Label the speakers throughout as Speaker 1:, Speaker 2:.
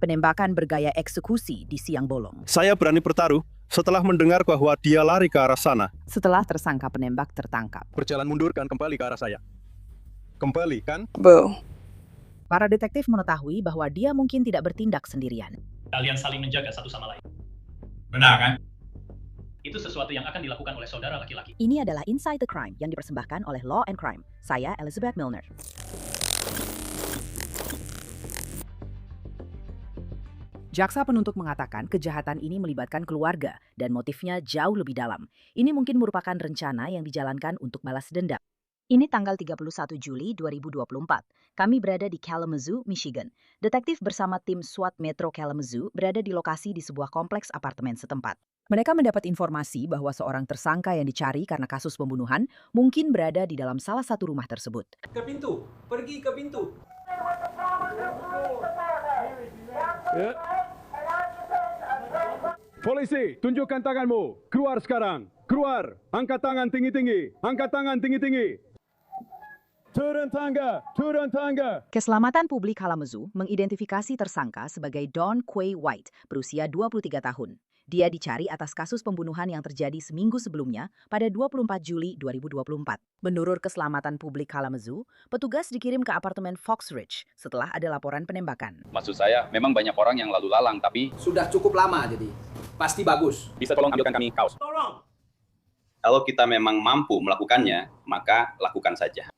Speaker 1: Penembakan bergaya eksekusi di siang bolong.
Speaker 2: Saya berani bertaruh setelah mendengar bahwa dia lari ke arah sana.
Speaker 1: Setelah tersangka penembak tertangkap,
Speaker 2: Berjalan mundur kan kembali ke arah saya. Kembali kan?
Speaker 3: Bu,
Speaker 1: para detektif mengetahui bahwa dia mungkin tidak bertindak sendirian.
Speaker 4: Kalian saling menjaga satu sama lain. Benar kan? Itu sesuatu yang akan dilakukan oleh saudara laki-laki.
Speaker 1: Ini adalah Inside the Crime yang dipersembahkan oleh Law and Crime. Saya Elizabeth Milner. Jaksa penuntut mengatakan kejahatan ini melibatkan keluarga dan motifnya jauh lebih dalam. Ini mungkin merupakan rencana yang dijalankan untuk balas dendam. Ini tanggal 31 Juli 2024. Kami berada di Kalamazoo, Michigan. Detektif bersama tim SWAT Metro Kalamazoo berada di lokasi di sebuah kompleks apartemen setempat. Mereka mendapat informasi bahwa seorang tersangka yang dicari karena kasus pembunuhan mungkin berada di dalam salah satu rumah tersebut.
Speaker 5: Ke pintu, pergi ke pintu.
Speaker 6: Ya. Polisi, tunjukkan tanganmu. Keluar sekarang. Keluar. Angkat tangan tinggi-tinggi. Angkat tangan tinggi-tinggi. Turun tangga. Turun tangga.
Speaker 1: Keselamatan Publik Kalamazoo mengidentifikasi tersangka sebagai Don Quay White, berusia 23 tahun. Dia dicari atas kasus pembunuhan yang terjadi seminggu sebelumnya pada 24 Juli 2024. Menurut Keselamatan Publik Kalamazoo, petugas dikirim ke apartemen Fox Ridge setelah ada laporan penembakan.
Speaker 7: Maksud saya, memang banyak orang yang lalu lalang, tapi
Speaker 5: Sudah cukup lama jadi. Pasti bagus.
Speaker 7: bisa tolong ambilkan kami kaos.
Speaker 5: Tolong.
Speaker 7: Kalau kita memang mampu melakukannya, maka lakukan saja.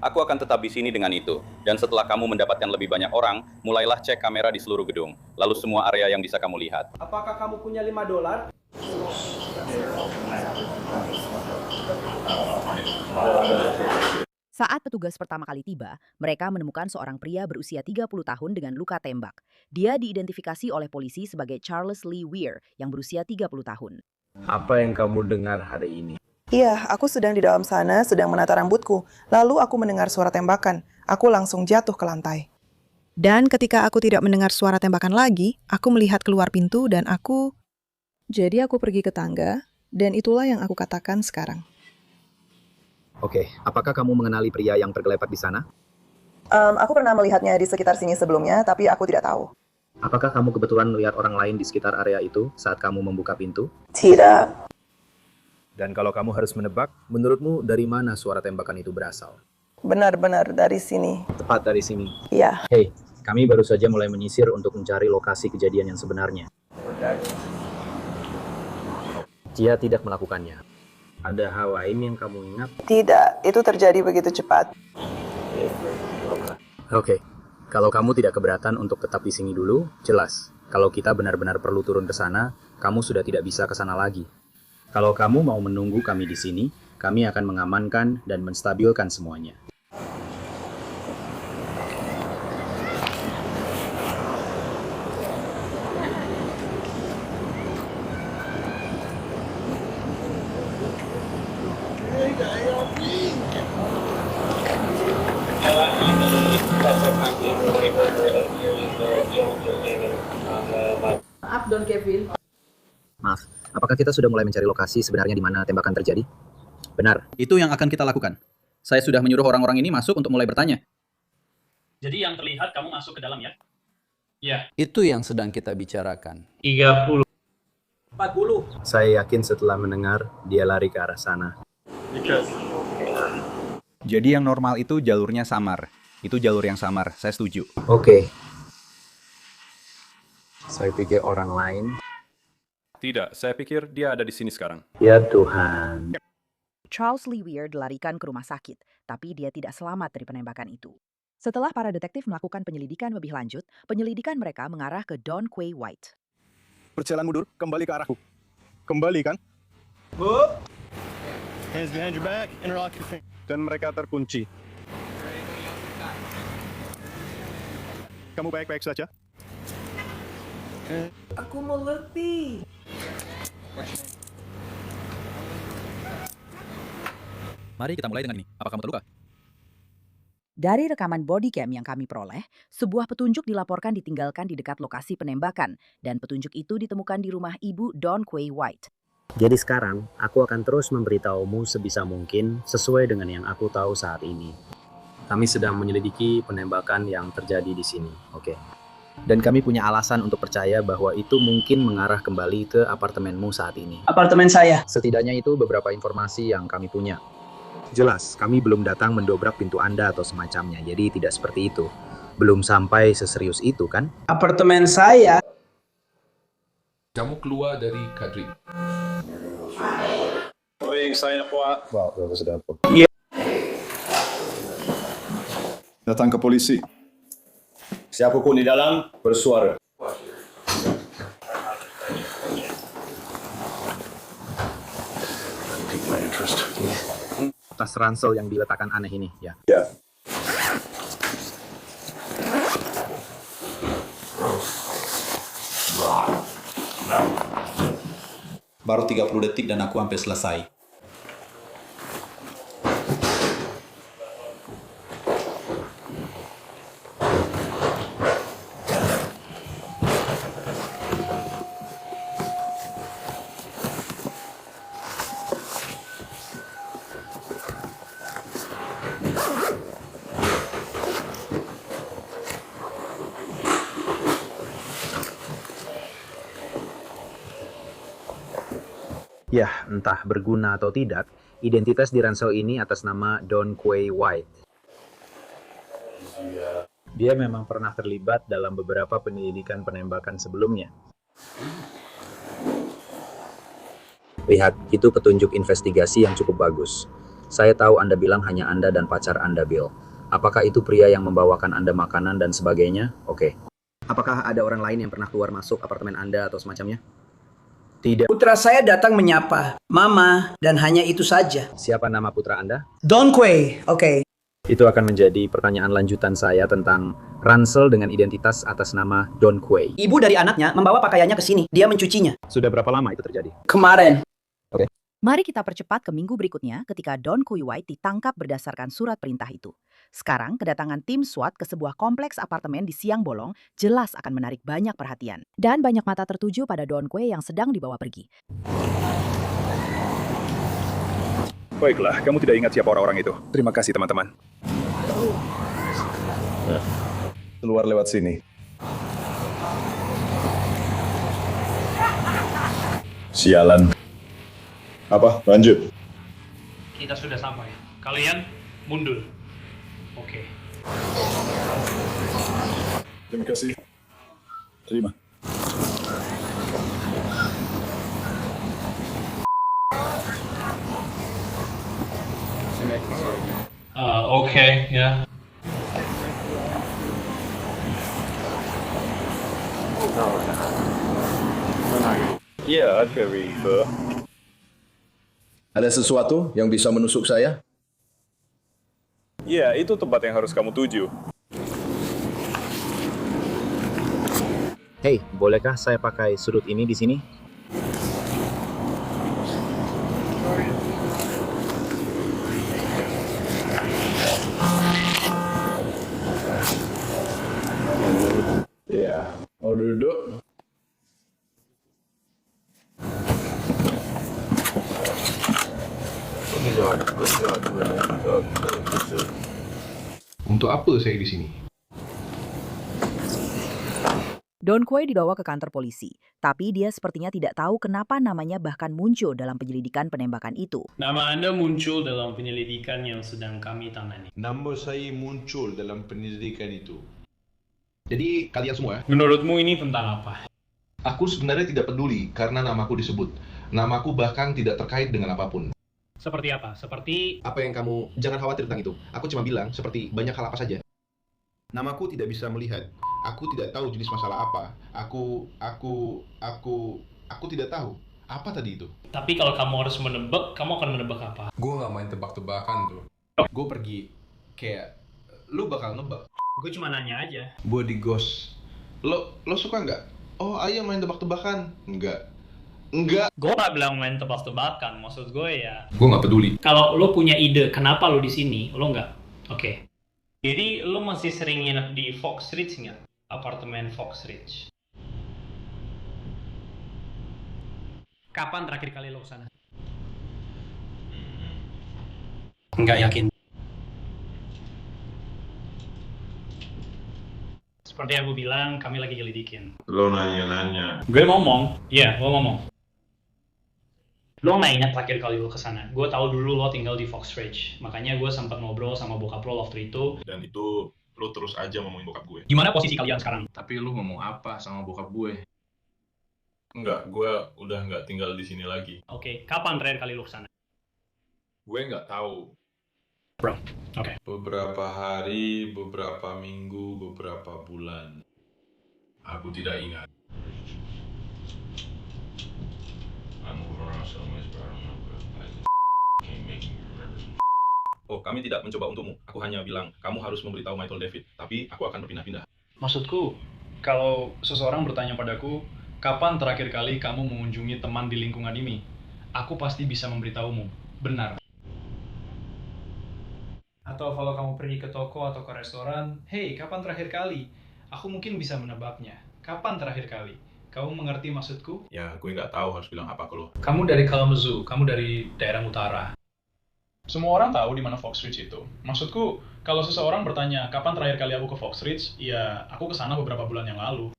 Speaker 7: Aku akan tetap di sini dengan itu. Dan setelah kamu mendapatkan lebih banyak orang, mulailah cek kamera di seluruh gedung. Lalu semua area yang bisa kamu lihat.
Speaker 5: Apakah kamu punya $5?
Speaker 1: Saat petugas pertama kali tiba, mereka menemukan seorang pria berusia 30 tahun dengan luka tembak. Dia diidentifikasi oleh polisi sebagai Charles Lee Weir yang berusia 30 tahun.
Speaker 8: Apa yang kamu dengar hari ini?
Speaker 3: iya, aku sedang di dalam sana, sedang menata rambutku. Lalu aku mendengar suara tembakan. Aku langsung jatuh ke lantai. Dan ketika aku tidak mendengar suara tembakan lagi, aku melihat keluar pintu dan aku... Jadi aku pergi ke tangga, dan itulah yang aku katakan sekarang.
Speaker 9: Oke, apakah kamu mengenali pria yang tergeletak di sana?
Speaker 3: Aku pernah melihatnya di sekitar sini sebelumnya, tapi aku tidak tahu.
Speaker 9: Apakah kamu kebetulan melihat orang lain di sekitar area itu saat kamu membuka pintu?
Speaker 3: Tidak.
Speaker 9: Dan kalau kamu harus menebak, menurutmu dari mana suara tembakan itu berasal?
Speaker 3: Benar-benar dari sini.
Speaker 9: Tepat dari sini.
Speaker 3: Iya.
Speaker 9: Hei, kami baru saja mulai menyisir untuk mencari lokasi kejadian yang sebenarnya. Dia tidak melakukannya.
Speaker 8: Ada hal lain yang kamu ingat?
Speaker 3: Tidak, itu terjadi begitu cepat.
Speaker 9: Oke, kalau kamu tidak keberatan untuk tetap di sini dulu, jelas. Kalau kita benar-benar perlu turun ke sana, kamu sudah tidak bisa ke sana lagi. Kalau kamu mau menunggu kami di sini, kami akan mengamankan dan menstabilkan semuanya.
Speaker 1: Maaf, Don Kevin.
Speaker 9: Maaf, apakah kita sudah mulai mencari lokasi sebenarnya di mana tembakan terjadi? Benar.
Speaker 10: Itu yang akan kita lakukan. Saya sudah menyuruh orang-orang ini masuk untuk mulai bertanya.
Speaker 4: Jadi yang terlihat kamu masuk ke dalam ya? Ya.
Speaker 8: Itu yang sedang kita bicarakan.
Speaker 4: 30.
Speaker 5: 40.
Speaker 9: Saya yakin setelah mendengar, dia lari ke arah sana.
Speaker 10: Jadi yang normal itu jalurnya samar. Itu jalur yang samar, saya setuju.
Speaker 9: Oke. Saya pikir orang lain.
Speaker 2: Tidak, saya pikir dia ada di sini sekarang.
Speaker 9: Ya Tuhan.
Speaker 1: Charles Lee Weir dilarikan ke rumah sakit, tapi dia tidak selamat dari penembakan itu. Setelah para detektif melakukan penyelidikan lebih lanjut, penyelidikan mereka mengarah ke Don Quay White.
Speaker 2: Berjalan mundur, kembali ke arahku. Kembali kan?
Speaker 5: Bu,
Speaker 2: Hands behind your back, interlock your fingers. Dan mereka terkunci. Kamu baik-baik saja?
Speaker 3: Aku mengerti.
Speaker 10: Mari kita mulai dengan ini. Apa kamu terluka?
Speaker 1: Dari rekaman body cam yang kami peroleh, sebuah petunjuk dilaporkan ditinggalkan di dekat lokasi penembakan, dan petunjuk itu ditemukan di rumah ibu Don Quay White.
Speaker 9: Jadi sekarang, aku akan terus memberitahumu sebisa mungkin sesuai dengan yang aku tahu saat ini. Kami sedang menyelidiki penembakan yang terjadi di sini, oke? Dan kami punya alasan untuk percaya bahwa itu mungkin mengarah kembali ke apartemenmu saat ini.
Speaker 5: Apartemen saya.
Speaker 9: Setidaknya itu beberapa informasi yang kami punya. Jelas, kami belum datang mendobrak pintu Anda atau semacamnya, jadi tidak seperti itu. Belum sampai seserius itu, kan?
Speaker 5: Apartemen saya.
Speaker 11: Kamu keluar dari Kadri.
Speaker 6: Datang ke polisi.
Speaker 2: Siapapun di dalam, bersuara.
Speaker 9: Tas ransel yang diletakkan aneh ini, ya.
Speaker 6: Ya.
Speaker 10: Baru 30 detik dan aku sampai selesai.
Speaker 9: Ya, entah berguna atau tidak, identitas di ransel ini atas nama Don Quay White. Dia memang pernah terlibat dalam beberapa penyelidikan penembakan sebelumnya. Lihat, itu petunjuk investigasi yang cukup bagus. Saya tahu Anda bilang hanya Anda dan pacar Anda, Bill. Apakah itu pria yang membawakan Anda makanan dan sebagainya? Oke. Apakah ada orang lain yang pernah keluar masuk apartemen Anda atau semacamnya? Tidak.
Speaker 5: Putra saya datang menyapa Mama dan hanya itu saja.
Speaker 9: Siapa nama putra Anda?
Speaker 5: Don Quay. Oke.
Speaker 9: Itu akan menjadi pertanyaan lanjutan saya tentang ransel dengan identitas atas nama Don Quay.
Speaker 5: Ibu dari anaknya membawa pakaiannya ke sini. Dia mencucinya.
Speaker 9: Sudah berapa lama itu terjadi?
Speaker 5: Kemarin.
Speaker 1: Mari kita percepat ke minggu berikutnya ketika Don Quay White ditangkap berdasarkan surat perintah itu. Sekarang, kedatangan tim SWAT ke sebuah kompleks apartemen di siang bolong jelas akan menarik banyak perhatian. Dan banyak mata tertuju pada Don Quay yang sedang dibawa pergi.
Speaker 6: Baiklah, kamu tidak ingat siapa orang-orang itu. Terima kasih, teman-teman. Keluar lewat sini. Sialan. Apa? Lanjut.
Speaker 4: Kita sudah sampai. Kalian mundur. Oke.
Speaker 6: Terima kasih. Terima.
Speaker 4: Oke, ya.
Speaker 6: Ya, very good.
Speaker 2: Ada sesuatu yang bisa menusuk saya?
Speaker 6: Ya, itu tempat yang harus kamu tuju.
Speaker 9: Hei, bolehkah saya pakai sudut ini di sini?
Speaker 2: Ya, mau duduk?
Speaker 11: Untuk apa saya di sini?
Speaker 1: Don Quay dibawa ke kantor polisi, tapi dia sepertinya tidak tahu kenapa namanya bahkan muncul dalam penyelidikan penembakan itu.
Speaker 4: Nama Anda muncul dalam penyelidikan yang sedang kami tangani.
Speaker 11: Nama saya muncul dalam penyelidikan itu. Jadi kalian semua,
Speaker 4: Menurutmu ini tentang apa?
Speaker 11: aku sebenarnya tidak peduli karena namaku disebut. Namaku bahkan tidak terkait dengan apapun.
Speaker 4: Seperti apa? Seperti
Speaker 12: Apa yang kamu, jangan khawatir tentang itu. Aku cuma bilang seperti banyak hal apa saja. Namaku tidak bisa melihat. Aku tidak tahu jenis masalah apa. Aku tidak tahu. Apa tadi itu?
Speaker 4: Tapi kalau kamu harus menebak, kamu akan menebak apa?
Speaker 11: Gue gak main tebak-tebakan tuh. Gue pergi kayak, lu bakal nebak.
Speaker 4: Gue cuma nanya aja.
Speaker 11: Body ghost. Lo suka nggak? Oh, ayo main tebak-tebakan. Enggak.
Speaker 4: Gue gak bilang main tebak-tebakan, maksud gue ya.
Speaker 11: Gue nggak peduli.
Speaker 4: Kalau lo punya ide kenapa lo di sini, lo nggak? Oke. Jadi lo masih sering nginep di Fox Ridge nggak? Apartemen Fox Ridge. Kapan terakhir kali lo kesana? Nggak yakin. Seperti yang gue bilang, kami lagi nyelidikin.
Speaker 11: Lo nanya-nanya.
Speaker 4: Gue ngomong, iya, gue ngomong. Lo nggak ingat terakhir kali lo kesana? Gue tahu dulu lo tinggal di Fox Ridge, makanya gue sempat ngobrol sama bokap lo waktu itu.
Speaker 11: Dan itu lo terus aja ngomongin bokap gue.
Speaker 4: Gimana posisi kalian sekarang?
Speaker 11: Tapi lo ngomong apa sama bokap gue? Enggak, gue udah nggak tinggal di sini lagi.
Speaker 4: Oke, kapan terakhir kali lo kesana?
Speaker 11: Gue nggak tahu.
Speaker 4: Bro, oke.
Speaker 11: Beberapa hari, beberapa minggu, beberapa bulan. Aku tidak ingat.
Speaker 7: Oh, kami tidak mencoba untukmu. Aku hanya bilang, kamu harus memberitahu Michael David. Tapi aku akan berpindah-pindah.
Speaker 13: Maksudku, kalau seseorang bertanya padaku, kapan terakhir kali kamu mengunjungi teman di lingkungan ini? Aku pasti bisa memberitahumu. Benar. Atau kalau kamu pergi ke toko atau ke restoran, hey, kapan terakhir kali? Aku mungkin bisa menebaknya. Kapan terakhir kali? Kamu mengerti maksudku?
Speaker 11: Ya, gue nggak tahu harus bilang apa ke lo.
Speaker 13: Kamu dari Kalamazoo, kamu dari daerah utara. Semua orang tahu di mana Fox Ridge itu. Maksudku, kalau seseorang bertanya, kapan terakhir kali aku ke Fox Ridge? Ya, aku ke sana beberapa bulan yang lalu.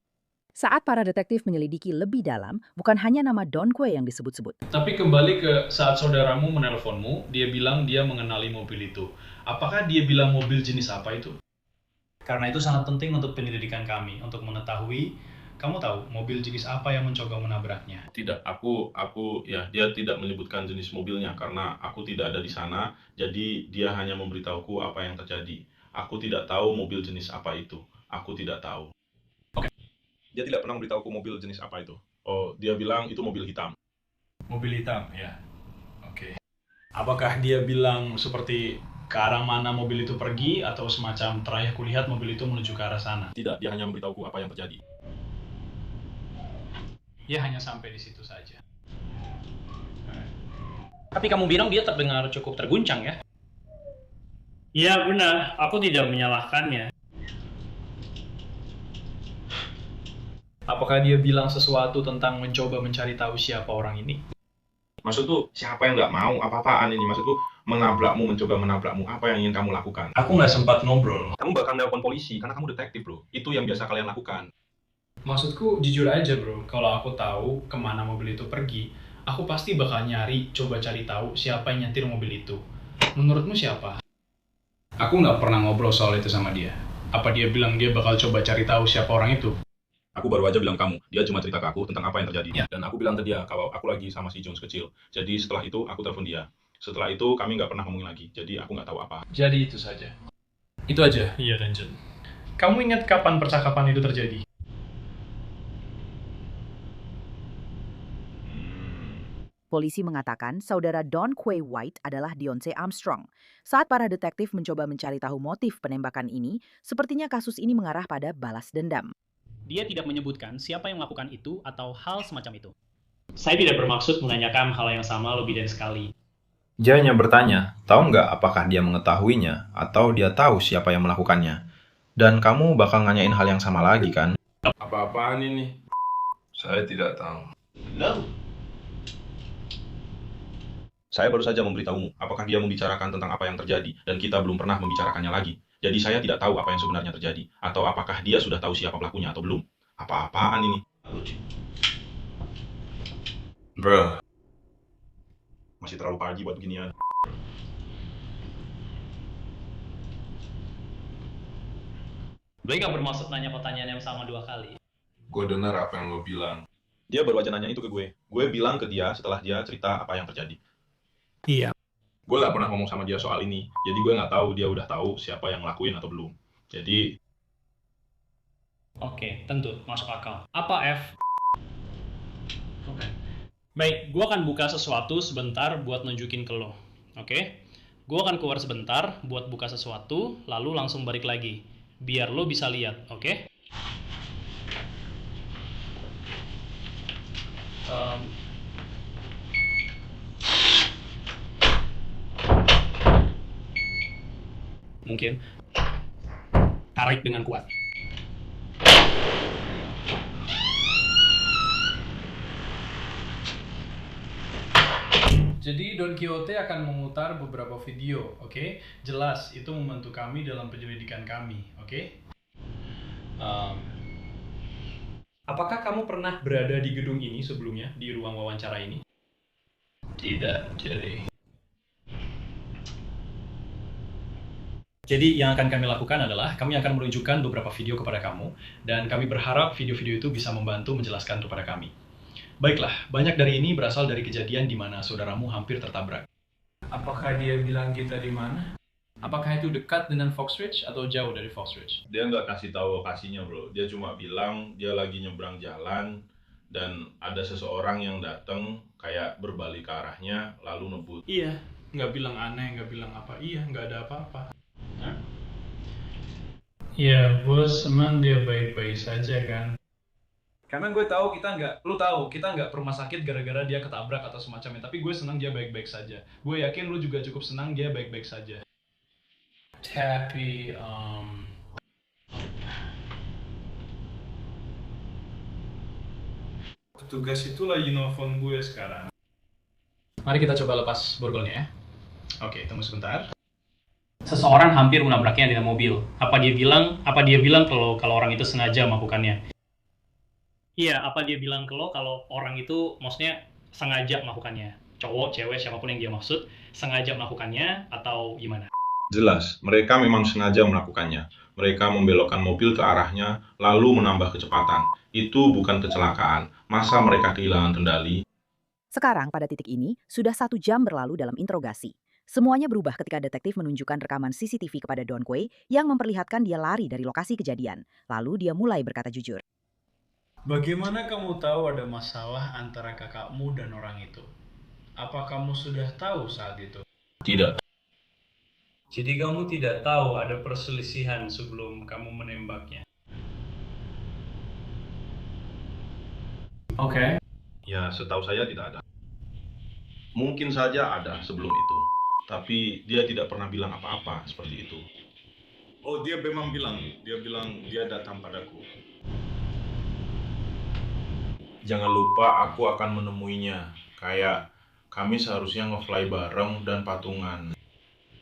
Speaker 1: Saat para detektif menyelidiki lebih dalam, bukan hanya nama Don Quay yang disebut-sebut.
Speaker 13: Tapi kembali ke saat saudaramu menelponmu, dia bilang dia mengenali mobil itu. Apakah dia bilang mobil jenis apa itu? Karena itu sangat penting untuk penyelidikan kami, untuk mengetahui, kamu tahu mobil jenis apa yang mencoba menabraknya.
Speaker 11: Tidak, ya dia tidak menyebutkan jenis mobilnya karena aku tidak ada di sana, jadi dia hanya memberitahuku apa yang terjadi. Aku tidak tahu mobil jenis apa itu. Aku tidak tahu.
Speaker 13: Oke.
Speaker 11: Dia tidak pernah memberitahuku mobil jenis apa itu. Oh, dia bilang itu mobil hitam.
Speaker 13: Mobil hitam, ya. Oke. Apakah dia bilang seperti ke arah mana mobil itu pergi atau semacam terakhir kulihat mobil itu menuju ke arah sana?
Speaker 11: Tidak, dia hanya memberitahuku apa yang terjadi.
Speaker 13: Dia hanya sampai di situ saja.
Speaker 4: Tapi kamu bilang dia terdengar cukup terguncang ya? Iya benar, aku tidak menyalahkannya.
Speaker 13: Apakah dia bilang sesuatu tentang mencoba mencari tahu siapa orang ini?
Speaker 11: Maksudku, siapa yang nggak mau apa-apaan ini? Maksudku, mencoba menabrakmu. Apa yang ingin kamu lakukan?
Speaker 13: Aku nggak sempat ngobrol.
Speaker 11: Kamu bakal nelpon polisi, karena kamu detektif loh. Itu yang biasa kalian lakukan.
Speaker 13: Maksudku, jujur aja bro, kalau aku tahu kemana mobil itu pergi, aku pasti bakal coba cari tahu siapa yang nyetir mobil itu. Menurutmu siapa? Aku nggak pernah ngobrol soal itu sama dia. Apa dia bilang dia bakal coba cari tahu siapa orang itu?
Speaker 11: Aku baru aja bilang kamu, dia cuma cerita ke aku tentang apa yang terjadi.
Speaker 13: Ya.
Speaker 11: Dan aku bilang ke dia kalau aku lagi sama si Jones kecil. Jadi setelah itu aku telepon dia. Setelah itu kami nggak pernah ngomongin lagi, jadi aku nggak tahu apa.
Speaker 13: Jadi itu saja. Itu aja? Iya, Ranjan. Kamu ingat kapan percakapan itu terjadi?
Speaker 1: Polisi mengatakan saudara Don Quay White adalah Deontay Armstrong. Saat para detektif mencoba mencari tahu motif penembakan ini, sepertinya kasus ini mengarah pada balas dendam.
Speaker 4: Dia tidak menyebutkan siapa yang melakukan itu atau hal semacam itu. Saya tidak bermaksud menanyakan hal yang sama lebih dari sekali.
Speaker 10: Dia hanya bertanya, tahu nggak apakah dia mengetahuinya atau dia tahu siapa yang melakukannya. Dan kamu bakal nanyain hal yang sama lagi kan?
Speaker 11: Apa-apaan ini? Saya tidak tahu.
Speaker 7: No. Saya baru saja memberitahumu apakah dia membicarakan tentang apa yang terjadi, dan kita belum pernah membicarakannya lagi. Jadi saya tidak tahu apa yang sebenarnya terjadi, atau apakah dia sudah tahu siapa pelakunya atau belum. Apa-apaan ini?
Speaker 11: Bro.
Speaker 7: Masih terlalu pagi buat beginian.
Speaker 4: Gue gak bermaksud nanya pertanyaan yang sama 2 kali.
Speaker 11: Gue dengar apa yang lo bilang.
Speaker 7: Dia baru aja nanya itu ke gue. Gue bilang ke dia setelah dia cerita apa yang terjadi.
Speaker 13: Iya.
Speaker 11: Gue gak pernah ngomong sama dia soal ini. Jadi gue gak tahu dia udah tahu siapa yang ngelakuin atau belum. Jadi...
Speaker 4: Oke, tentu. Masuk akal. Apa F? Oke. Baik, gue akan buka sesuatu sebentar buat nunjukin ke lo. Oke? Gue akan keluar sebentar buat buka sesuatu, lalu langsung balik lagi. Biar lo bisa lihat, oke? Mungkin tarik dengan kuat.
Speaker 13: Jadi Don Quixote akan memutar beberapa video, oke? Jelas, itu membantu kami dalam penyelidikan kami, oke?
Speaker 4: Apakah kamu pernah berada di gedung ini sebelumnya, di ruang wawancara ini? Tidak, Jadi yang akan kami lakukan adalah kami akan menunjukkan beberapa video kepada kamu dan kami berharap video-video itu bisa membantu menjelaskan kepada kami. Baiklah, banyak dari ini berasal dari kejadian di mana saudaramu hampir tertabrak.
Speaker 13: Apakah dia bilang kita di mana? Apakah itu dekat dengan Foxridge atau jauh dari Foxridge?
Speaker 11: Dia nggak kasih tahu lokasinya, bro. Dia cuma bilang dia lagi nyebrang jalan dan ada seseorang yang datang kayak berbalik ke arahnya lalu nebut.
Speaker 13: Iya, nggak bilang aneh, nggak bilang apa. Iya, nggak ada apa-apa. Iya, bos, emang dia baik-baik saja kan? Karena gue tahu lu tahu kita nggak ke rumah sakit gara-gara dia ketabrak atau semacamnya. Tapi gue senang dia baik-baik saja. Gue yakin lu juga cukup senang dia baik-baik saja. Tapi, petugas itu lagi nelfon gue sekarang. Mari kita coba lepas borgolnya ya. Oke, tunggu sebentar. Seseorang hampir menabraknya dengan mobil. Apa dia bilang kalau orang itu sengaja melakukannya? Iya, apa dia bilang kalau orang itu maksudnya sengaja melakukannya? Cowok, cewek, siapapun yang dia maksud, sengaja melakukannya atau gimana?
Speaker 11: Jelas, mereka memang sengaja melakukannya. Mereka membelokkan mobil ke arahnya, lalu menambah kecepatan. Itu bukan kecelakaan. Masa mereka kehilangan kendali?
Speaker 1: Sekarang pada titik ini, sudah 1 jam berlalu dalam interogasi. Semuanya berubah ketika detektif menunjukkan rekaman CCTV kepada Don Quay yang memperlihatkan dia lari dari lokasi kejadian. Lalu dia mulai berkata jujur.
Speaker 13: Bagaimana kamu tahu ada masalah antara kakakmu dan orang itu? Apa kamu sudah tahu saat itu?
Speaker 11: Tidak.
Speaker 13: Jadi kamu tidak tahu ada perselisihan sebelum kamu menembaknya? Oke.
Speaker 11: Ya, setahu saya tidak ada. Mungkin saja ada sebelum itu. Tapi dia tidak pernah bilang apa-apa seperti itu. Oh, dia memang bilang. Dia bilang dia datang padaku. Jangan lupa aku akan menemuinya. Kayak kami seharusnya nge-fly bareng dan patungan.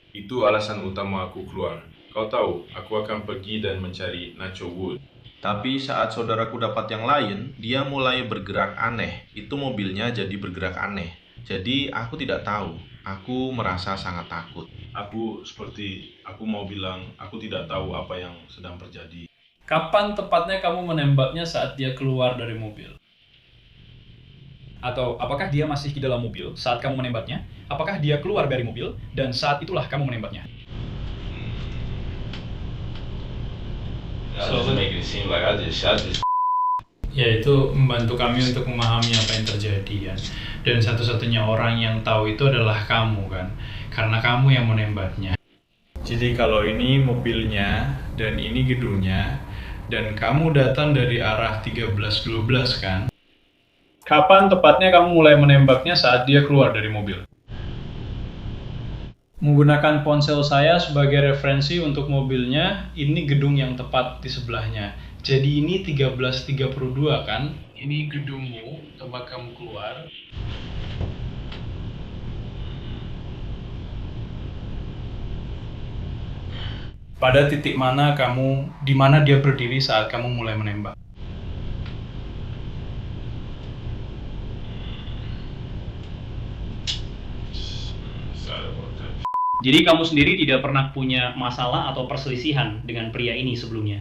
Speaker 11: Itu alasan utama aku keluar. Kau tahu, aku akan pergi dan mencari Nacho Wood. Tapi saat saudaraku dapat yang lain, dia mulai bergerak aneh. Itu mobilnya jadi bergerak aneh. Jadi aku tidak tahu. Aku merasa sangat takut. Aku mau bilang, aku tidak tahu apa yang sedang terjadi.
Speaker 13: Kapan tepatnya kamu menembaknya saat dia keluar dari mobil? Atau apakah dia masih di dalam mobil saat kamu menembaknya? Apakah dia keluar dari mobil dan saat itulah kamu menembaknya? Ya, itu membantu kami untuk memahami apa yang terjadi ya. Dan satu-satunya orang yang tahu itu adalah kamu kan, karena kamu yang menembaknya. Jadi kalau ini mobilnya dan ini gedungnya dan kamu datang dari arah 13-12 kan? Kapan tepatnya kamu mulai menembaknya saat dia keluar dari mobil? Menggunakan ponsel saya sebagai referensi untuk mobilnya, ini gedung yang tepat di sebelahnya. Jadi ini 1332 kan? Ini gedungmu, tempat kamu keluar. Pada titik mana di mana dia berdiri saat kamu mulai menembak? Jadi kamu sendiri tidak pernah punya masalah atau perselisihan dengan pria ini sebelumnya?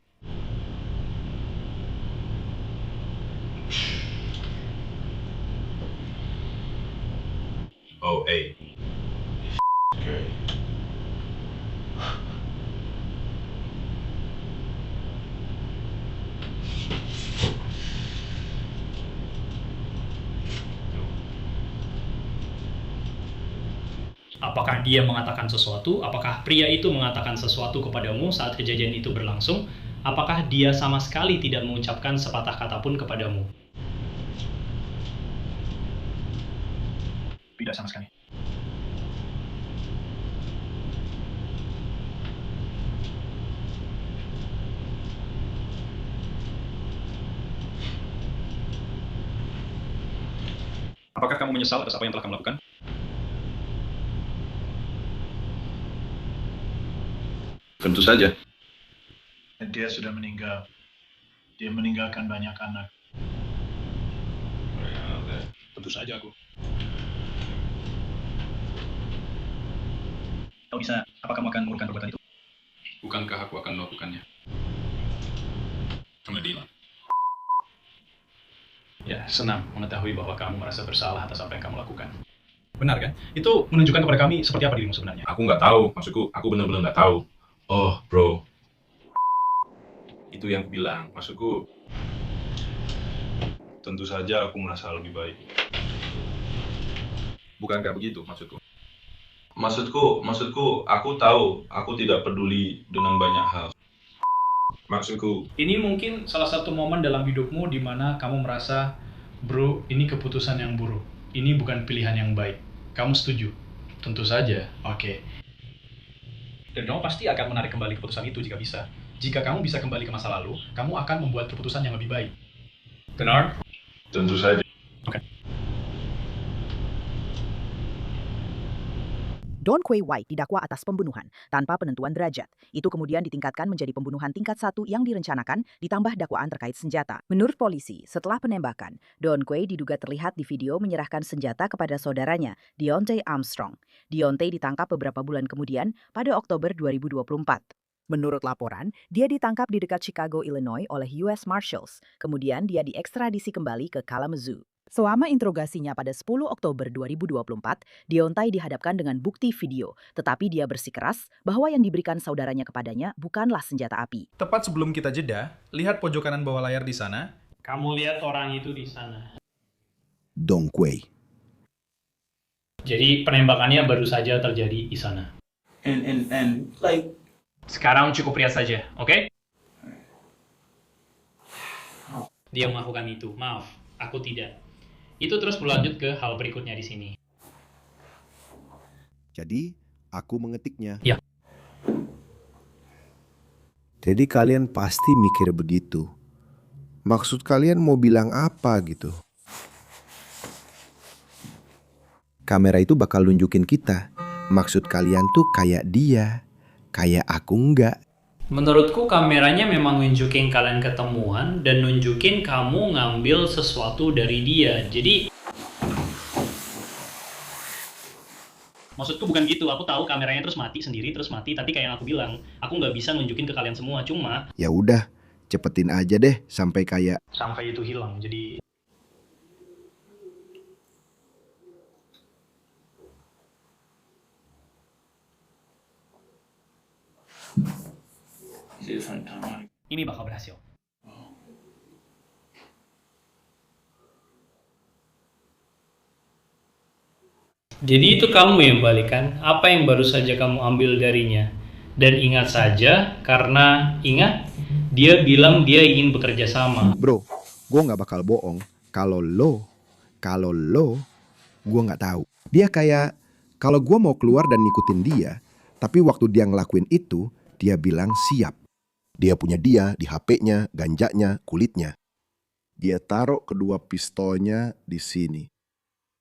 Speaker 11: Oh, hey. Okay.
Speaker 4: Apakah dia mengatakan sesuatu? Apakah pria itu mengatakan sesuatu kepadamu saat kejadian itu berlangsung? Apakah dia sama sekali tidak mengucapkan sepatah kata pun kepadamu? Tidak sama sekali. Apakah kamu menyesal atas apa yang telah kamu lakukan?
Speaker 11: Tentu saja.
Speaker 13: Dia sudah meninggal. Dia meninggalkan banyak anak. Tentu saja aku.
Speaker 9: Kau bisa, apa kamu akan mengurungkan perbuatan itu?
Speaker 13: Bukankah aku akan melakukannya? Pengadilan. Ya, senang mengetahui bahwa kamu merasa bersalah atas apa yang kamu lakukan. Benar kan? Itu menunjukkan kepada kami seperti apa dirimu sebenarnya.
Speaker 11: Aku nggak tahu, maksudku, aku benar-benar nggak tahu. Oh, bro. Itu yang bilang, maksudku, tentu saja aku merasa lebih baik. Bukankah begitu maksudku? Maksudku, aku tahu, aku tidak peduli dengan banyak hal. Maksudku,
Speaker 13: Ini mungkin salah satu momen dalam hidupmu di mana kamu merasa, bro, ini keputusan yang buruk. Ini bukan pilihan yang baik. Kamu setuju? Tentu saja. Oke. Dan kamu pasti akan menarik kembali keputusan itu jika bisa. Jika kamu bisa kembali ke masa lalu, kamu akan membuat keputusan yang lebih baik. Benar?
Speaker 11: tentu saja.
Speaker 1: Don Quay White didakwa atas pembunuhan tanpa penentuan derajat. Itu kemudian ditingkatkan menjadi pembunuhan tingkat 1 yang direncanakan ditambah dakwaan terkait senjata. Menurut polisi, setelah penembakan, Don Quay diduga terlihat di video menyerahkan senjata kepada saudaranya, Deontay Armstrong. Deontay ditangkap beberapa bulan kemudian pada Oktober 2024. Menurut laporan, dia ditangkap di dekat Chicago, Illinois oleh US Marshals. Kemudian dia diekstradisi kembali ke Kalamazoo. Selama interogasinya pada 10 Oktober 2024, Deontay dihadapkan dengan bukti video, tetapi dia bersikeras bahwa yang diberikan saudaranya kepadanya bukanlah senjata api.
Speaker 13: Tepat sebelum kita jeda, lihat pojok kanan bawah layar di sana.
Speaker 4: Kamu lihat orang itu di sana.
Speaker 12: Don Quay.
Speaker 4: Jadi penembakannya baru saja terjadi di sana.
Speaker 5: And like
Speaker 4: Sekarang cukup lihat saja, oke? Dia melakukan itu. Maaf, aku tidak. Itu terus berlanjut ke hal berikutnya di sini.
Speaker 12: Jadi, aku mengetiknya.
Speaker 4: Ya.
Speaker 12: Jadi kalian pasti mikir begitu. Maksud kalian mau bilang apa gitu? Kamera itu bakal nunjukin kita. Maksud kalian tuh kayak dia. Kayak aku enggak.
Speaker 4: Menurutku kameranya memang nunjukin kalian ketemuan dan nunjukin kamu ngambil sesuatu dari dia. Jadi maksudku bukan gitu. Aku tahu kameranya terus mati sendiri, terus mati. Tapi kayak yang aku bilang, aku nggak bisa nunjukin ke kalian semua. Cuma
Speaker 12: Ya udah, cepetin aja deh sampai kayak
Speaker 4: sampai itu hilang. Jadi ini bakal berhasil. Jadi itu kamu yang balikan apa yang baru saja kamu ambil darinya. Dan ingat saja, karena ingat, dia bilang dia ingin bekerja sama.
Speaker 12: Bro, gue gak bakal bohong. Kalau lo, gue gak tahu. Dia kayak, kalau gue mau keluar dan ngikutin dia, tapi waktu dia ngelakuin itu, dia bilang siap. Dia punya dia di HP-nya, ganjanya, kulitnya. Dia taruh kedua pistolnya di sini.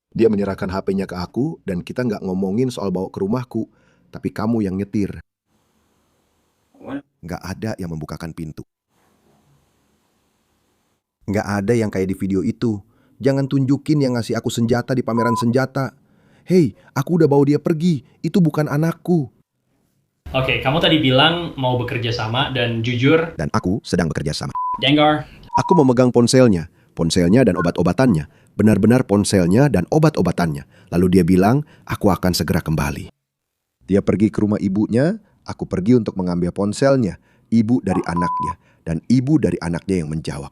Speaker 12: Dia menyerahkan HP-nya ke aku dan kita nggak ngomongin soal bawa ke rumahku, tapi kamu yang nyetir. Nggak ada yang membukakan pintu. Nggak ada yang kayak di video itu. Jangan tunjukin yang ngasih aku senjata di pameran senjata. Hei, aku udah bawa dia pergi. Itu bukan anakku.
Speaker 4: Oke, kamu tadi bilang mau bekerja sama dan jujur.
Speaker 12: Dan aku sedang bekerja sama.
Speaker 4: Dengar.
Speaker 12: Aku memegang ponselnya dan obat-obatannya. Benar-benar ponselnya dan obat-obatannya. Lalu dia bilang, aku akan segera kembali. Dia pergi ke rumah ibunya, aku pergi untuk mengambil ponselnya, ibu dari anaknya, dan ibu dari anaknya yang menjawab.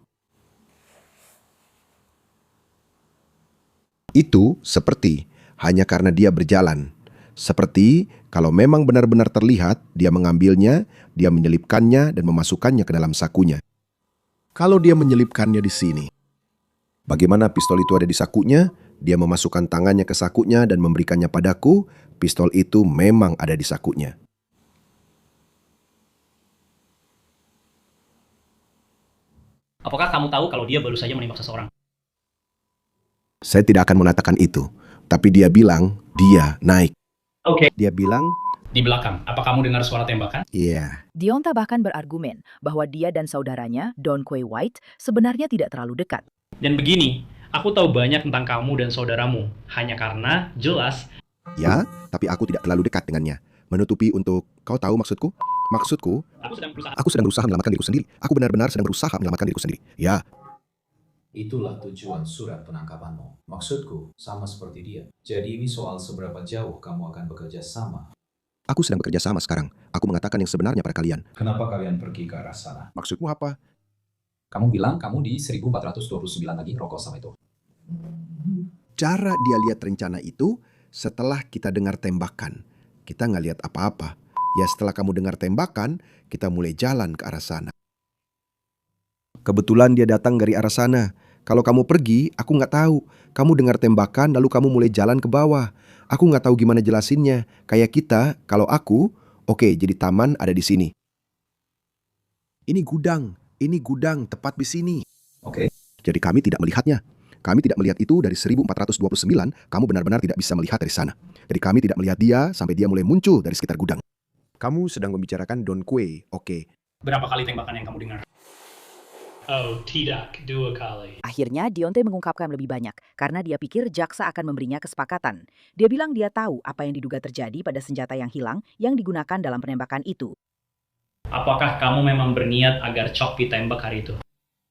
Speaker 12: Itu seperti hanya karena dia berjalan. Seperti kalau memang benar-benar terlihat, dia mengambilnya, dia menyelipkannya dan memasukkannya ke dalam sakunya. Kalau dia menyelipkannya di sini, bagaimana pistol itu ada di sakunya? Dia memasukkan tangannya ke sakunya dan memberikannya padaku. Pistol itu memang ada di sakunya.
Speaker 4: Apakah kamu tahu kalau dia baru saja menembak seseorang?
Speaker 12: Saya tidak akan mengatakan itu, tapi dia bilang dia naik.
Speaker 4: Oke.
Speaker 12: Dia bilang
Speaker 4: Di belakang, apa kamu dengar suara tembakan?
Speaker 12: Iya.
Speaker 1: Deonta bahkan berargumen bahwa dia dan saudaranya, Don Quay White, sebenarnya tidak terlalu dekat.
Speaker 4: Dan begini, aku tahu banyak tentang kamu dan saudaramu, hanya karena jelas.
Speaker 12: Ya, tapi aku tidak terlalu dekat dengannya. Menutupi untuk, kau tahu maksudku? Maksudku, aku sedang berusaha menyelamatkan diriku sendiri. Aku benar-benar sedang berusaha menyelamatkan diriku sendiri. Ya.
Speaker 14: Itulah tujuan surat penangkapanmu. Maksudku, sama seperti dia. Jadi ini soal seberapa jauh kamu akan bekerja sama.
Speaker 12: Aku sedang bekerja sama sekarang. Aku mengatakan yang sebenarnya pada kalian.
Speaker 14: Kenapa kalian pergi ke arah sana?
Speaker 12: Maksudmu apa?
Speaker 14: Kamu bilang kamu di 1429 lagi rokok sama itu.
Speaker 12: Cara dia lihat rencana itu setelah kita dengar tembakan. Kita nggak lihat apa-apa. Ya setelah kamu dengar tembakan, kita mulai jalan ke arah sana. Kebetulan dia datang dari arah sana. Kalau kamu pergi, aku nggak tahu. Kamu dengar tembakan, lalu kamu mulai jalan ke bawah. Aku nggak tahu gimana jelasinnya. Kayak kita, kalau aku, oke, jadi taman ada di sini. Ini gudang tepat di sini.
Speaker 14: Oke.
Speaker 12: Jadi kami tidak melihatnya. Kami tidak melihat itu dari 1429, kamu benar-benar tidak bisa melihat dari sana. Jadi kami tidak melihat dia sampai dia mulai muncul dari sekitar gudang. Kamu sedang membicarakan Don Quay, oke.
Speaker 4: Berapa kali tembakan yang kamu dengar? Oh, tidak. 2 kali.
Speaker 1: Akhirnya, Deonta mengungkapkan lebih banyak karena dia pikir jaksa akan memberinya kesepakatan. Dia bilang dia tahu apa yang diduga terjadi pada senjata yang hilang yang digunakan dalam penembakan itu.
Speaker 4: Apakah kamu memang berniat agar Chok ditembak hari itu?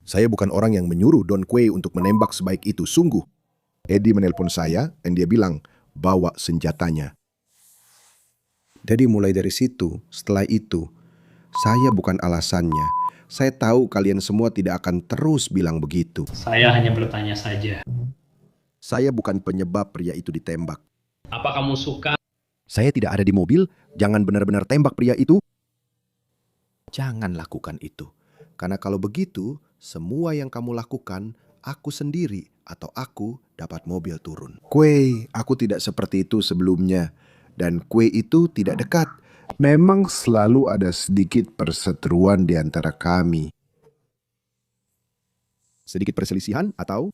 Speaker 12: Saya bukan orang yang menyuruh Don Quay untuk menembak sebaik itu, sungguh. Eddie menelpon saya dan dia bilang, bawa senjatanya. Jadi mulai dari situ, setelah itu, saya bukan alasannya. Saya tahu kalian semua tidak akan terus bilang begitu.
Speaker 4: Saya hanya bertanya saja.
Speaker 12: Saya bukan penyebab pria itu ditembak.
Speaker 4: Apa kamu suka?
Speaker 12: Saya tidak ada di mobil, jangan benar-benar tembak pria itu. Jangan lakukan itu. Karena kalau begitu, semua yang kamu lakukan, aku sendiri atau aku dapat mobil turun. Quay, aku tidak seperti itu sebelumnya. Dan Quay itu tidak dekat. Memang selalu ada sedikit perseteruan di antara kami. Sedikit perselisihan atau?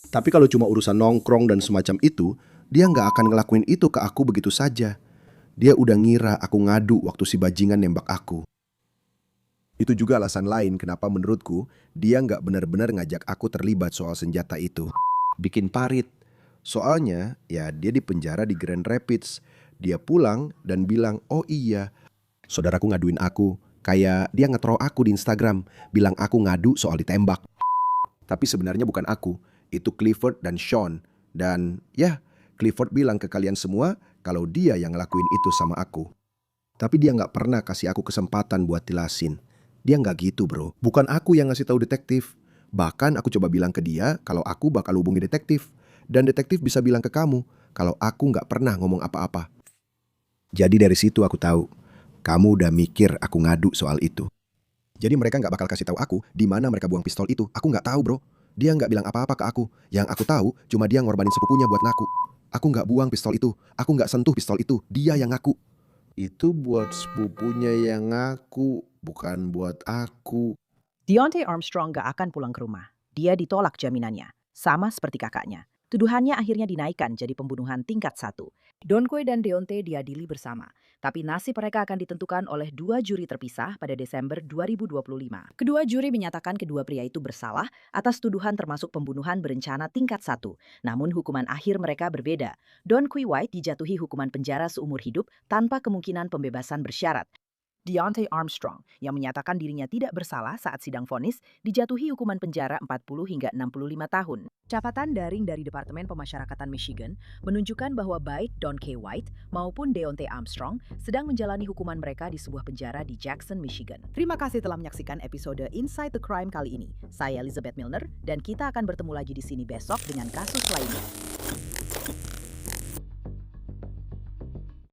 Speaker 12: Tapi kalau cuma urusan nongkrong dan semacam itu, dia nggak akan ngelakuin itu ke aku begitu saja. Dia udah ngira aku ngadu waktu si bajingan nembak aku. Itu juga alasan lain kenapa menurutku dia nggak benar-benar ngajak aku terlibat soal senjata itu. Bikin parit. Soalnya ya dia di penjara di Grand Rapids. Dia pulang dan bilang, oh iya, saudaraku ngaduin aku. Kayak dia nge-throw aku di Instagram, bilang aku ngadu soal ditembak. Tapi sebenarnya bukan aku, itu Clifford dan Sean. Dan ya, Clifford bilang ke kalian semua kalau dia yang ngelakuin itu sama aku. Tapi dia nggak pernah kasih aku kesempatan buat jelasin. Dia nggak gitu bro, bukan aku yang ngasih tahu detektif. Bahkan aku coba bilang ke dia kalau aku bakal hubungi detektif. Dan detektif bisa bilang ke kamu kalau aku nggak pernah ngomong apa-apa. Jadi dari situ aku tahu, kamu udah mikir aku ngadu soal itu. Jadi mereka nggak bakal kasih tahu aku di mana mereka buang pistol itu. Aku nggak tahu bro. Dia nggak bilang apa-apa ke aku. Yang aku tahu cuma dia ngorbanin sepupunya buat ngaku. Aku nggak buang pistol itu. Aku nggak sentuh pistol itu. Dia yang ngaku. Itu buat sepupunya yang ngaku, bukan buat aku.
Speaker 1: Deonta Armstrong gak akan pulang ke rumah. Dia ditolak jaminannya, sama seperti kakaknya. Tuduhannya akhirnya dinaikkan jadi pembunuhan tingkat 1. Don Quay dan Deonta diadili bersama, tapi nasib mereka akan ditentukan oleh 2 juri terpisah pada Desember 2025. Kedua juri menyatakan kedua pria itu bersalah atas tuduhan termasuk pembunuhan berencana tingkat 1. Namun hukuman akhir mereka berbeda. Don Quay White dijatuhi hukuman penjara seumur hidup tanpa kemungkinan pembebasan bersyarat. Deonta Armstrong, yang menyatakan dirinya tidak bersalah saat sidang vonis, dijatuhi hukuman penjara 40 hingga 65 tahun. Catatan daring dari Departemen Pemasyarakatan Michigan menunjukkan bahwa baik Don Quay White maupun Deonta Armstrong sedang menjalani hukuman mereka di sebuah penjara di Jackson, Michigan. Terima kasih telah menyaksikan episode Inside the Crime kali ini. Saya Elizabeth Milner, dan kita akan bertemu lagi di sini besok dengan kasus lainnya.